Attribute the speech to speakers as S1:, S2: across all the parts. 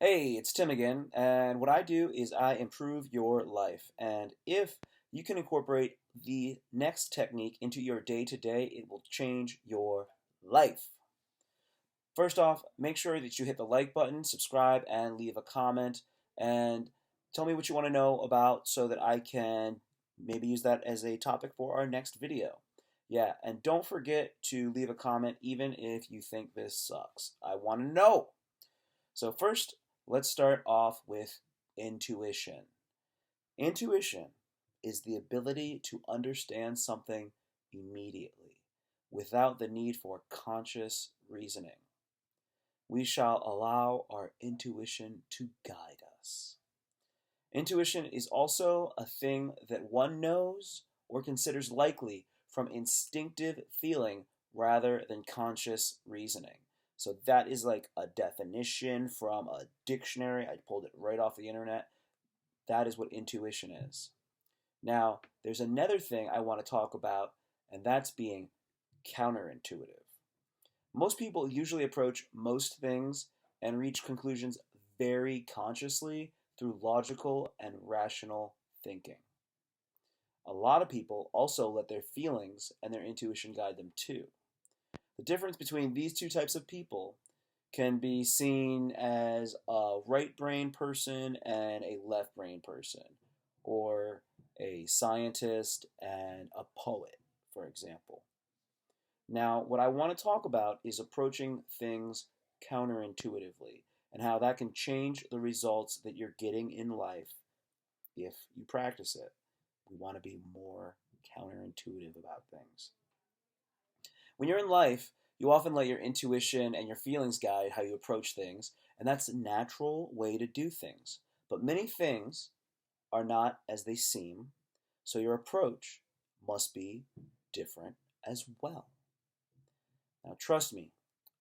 S1: Hey, it's Tim again, and what I do is I improve your life. And if you can incorporate the next technique into your day to day, it will change your life. First off, make sure that you hit the like button, subscribe, and leave a comment. And tell me what you want to know about so that I can maybe use that as a topic for our next video. Yeah, and don't forget to leave a comment even if you think this sucks. I want to know. So first, let's start off with intuition. Intuition is the ability to understand something immediately without the need for conscious reasoning. We shall allow our intuition to guide us. Intuition is also a thing that one knows or considers likely from instinctive feeling rather than conscious reasoning. So that is like a definition from a dictionary. I pulled it right off the internet. That is what intuition is. Now, there's another thing I want to talk about, and that's being counterintuitive. Most people usually approach most things and reach conclusions very consciously through logical and rational thinking. A lot of people also let their feelings and their intuition guide them too. The difference between these two types of people can be seen as a right brain person and a left brain person, or a scientist and a poet, for example. Now, what I want to talk about is approaching things counterintuitively and how that can change the results that you're getting in life if you practice it. We want to be more counterintuitive about things. When you're in life, you often let your intuition and your feelings guide how you approach things, and that's a natural way to do things. But many things are not as they seem, so your approach must be different as well. Now, trust me,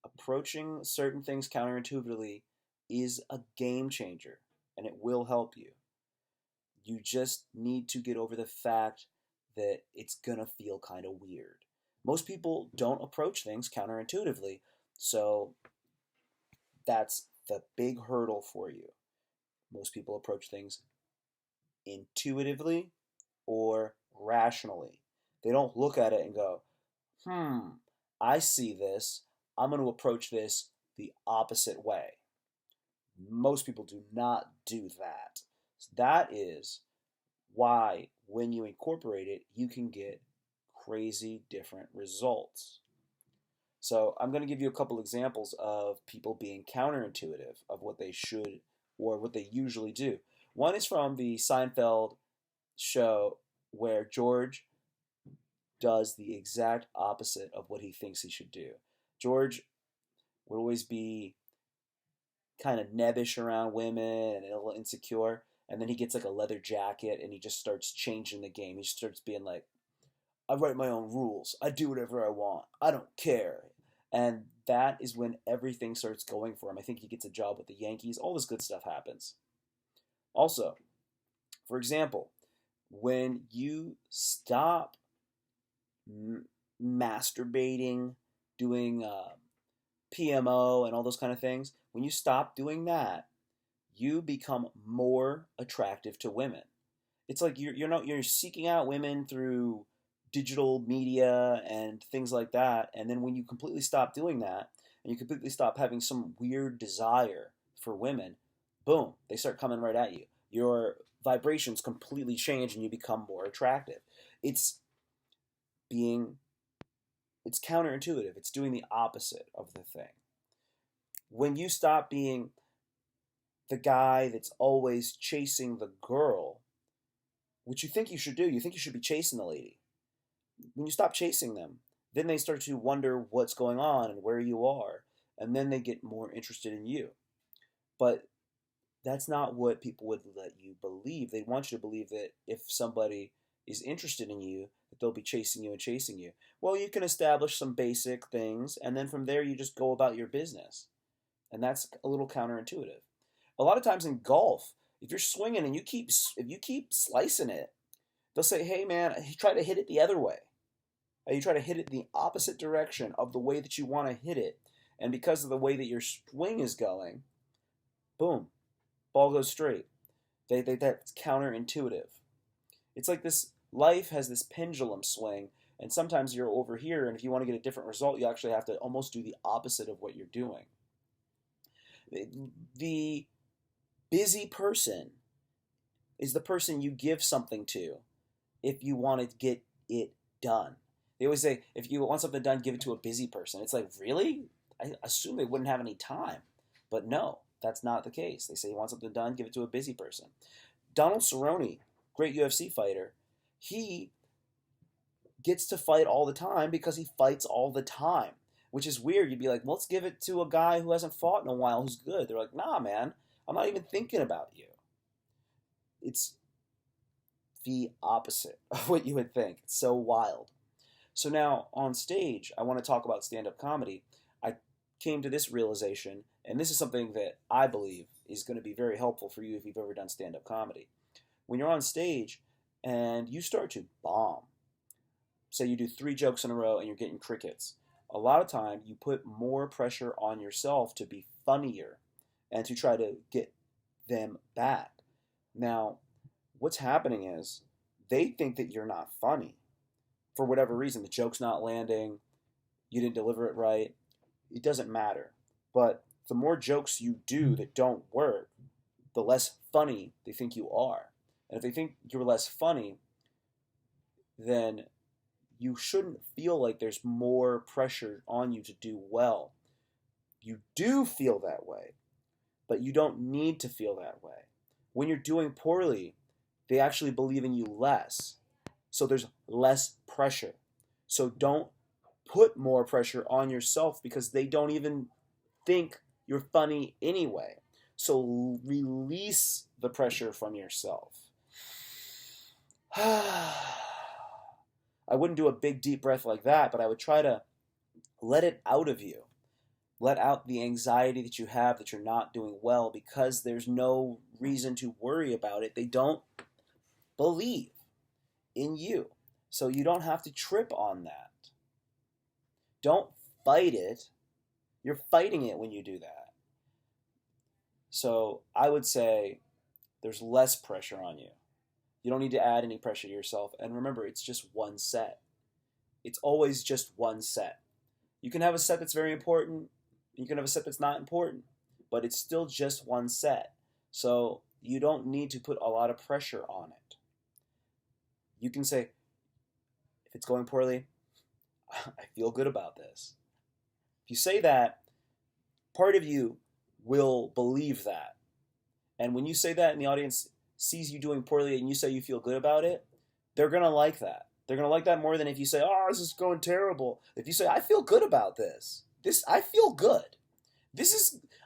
S1: approaching certain things counterintuitively is a game changer, and it will help you. You just need to get over the fact that it's going to feel kind of weird. Most people don't approach things counterintuitively, so that's the big hurdle for you. Most people approach things intuitively or rationally. They don't look at it and go, I see this. I'm going to approach this the opposite way. Most people do not do that. So that is why, when you incorporate it, you can get crazy different results. So I'm going to give you a couple examples of people being counterintuitive of what they should or what they usually do. One is from the Seinfeld show where George does the exact opposite of what he thinks he should do. George would always be kind of nebbish around women and a little insecure, and then he gets like a leather jacket and he just starts changing the game. He starts being like, I write my own rules. I do whatever I want. I don't care. And that is when everything starts going for him. I think he gets a job with the Yankees. All this good stuff happens. Also, for example, when you stop masturbating, doing PMO and all those kind of things, when you stop doing that, you become more attractive to women. It's like you're seeking out women through digital media and things like that, and then when you completely stop doing that and you completely stop having some weird desire for women, boom, they start coming right at you. Your vibrations completely change and you become more attractive. It's being it's counterintuitive. It's doing the opposite of the thing. When you stop being the guy that's always chasing the girl, which you think you should do, you think you should be chasing the lady. When you stop chasing them, then they start to wonder what's going on and where you are, and then they get more interested in you. But that's not what people would let you believe. They want you to believe that if somebody is interested in you, that they'll be chasing you and chasing you. Well, you can establish some basic things, and then from there you just go about your business. And that's a little counterintuitive. A lot of times in golf, if you're swinging and if you keep slicing it, they'll say, "Hey man, try to hit it the other way." You try to hit it the opposite direction of the way that you want to hit it, and because of the way that your swing is going, boom, ball goes straight. That's counterintuitive. It's like this life has this pendulum swing, and sometimes you're over here, and if you want to get a different result, you actually have to almost do the opposite of what you're doing. The busy person is the person you give something to if you want to get it done. They always say, if you want something done, give it to a busy person. It's like, really? I assume they wouldn't have any time. But no, that's not the case. They say you want something done, give it to a busy person. Donald Cerrone, great UFC fighter, he gets to fight all the time because he fights all the time, which is weird. You'd be like, well, let's give it to a guy who hasn't fought in a while who's good. They're like, nah, man, I'm not even thinking about you. It's the opposite of what you would think. It's so wild. So now on stage, I want to talk about stand-up comedy. I came to this realization, and this is something that I believe is going to be very helpful for you if you've ever done stand-up comedy. When you're on stage and you start to bomb, say you do 3 jokes in a row and you're getting crickets, a lot of time you put more pressure on yourself to be funnier and to try to get them back. Now, what's happening is they think that you're not funny. For whatever reason, the joke's not landing, you didn't deliver it right, it doesn't matter. But the more jokes you do that don't work, the less funny they think you are. And if they think you're less funny, then you shouldn't feel like there's more pressure on you to do well. You do feel that way, but you don't need to feel that way. When you're doing poorly, they actually believe in you less. So there's less pressure. So don't put more pressure on yourself because they don't even think you're funny anyway. So release the pressure from yourself. I wouldn't do a big deep breath like that, but I would try to let it out of you. Let out the anxiety that you have that you're not doing well because there's no reason to worry about it. They don't believe in you. So you don't have to trip on that. Don't fight it. You're fighting it when you do that. So I would say there's less pressure on you. You don't need to add any pressure to yourself. And remember, it's just one set. It's always just one set. You can have a set that's very important. You can have a set that's not important. But it's still just one set. So you don't need to put a lot of pressure on it. You can say, if it's going poorly, I feel good about this. If you say that, part of you will believe that. And when you say that and the audience sees you doing poorly and you say you feel good about it, they're going to like that. They're going to like that more than if you say, oh, this is going terrible. If you say, I feel good about this. I feel good.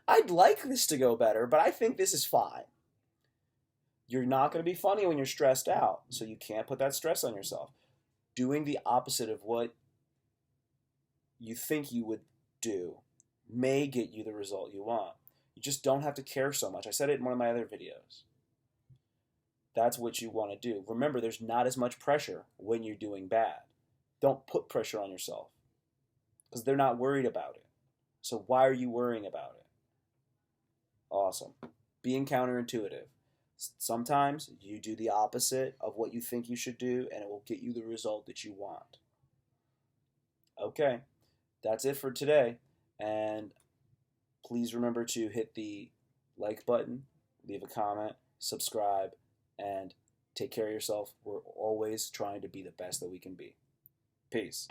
S1: I'd like this to go better, but I think this is fine. You're not going to be funny when you're stressed out, so you can't put that stress on yourself. Doing the opposite of what you think you would do may get you the result you want. You just don't have to care so much. I said it in one of my other videos. That's what you want to do. Remember, there's not as much pressure when you're doing bad. Don't put pressure on yourself because they're not worried about it. So why are you worrying about it? Awesome. Being counterintuitive. Sometimes you do the opposite of what you think you should do, and it will get you the result that you want. Okay, that's it for today. And please remember to hit the like button, leave a comment, subscribe, and take care of yourself. We're always trying to be the best that we can be. Peace.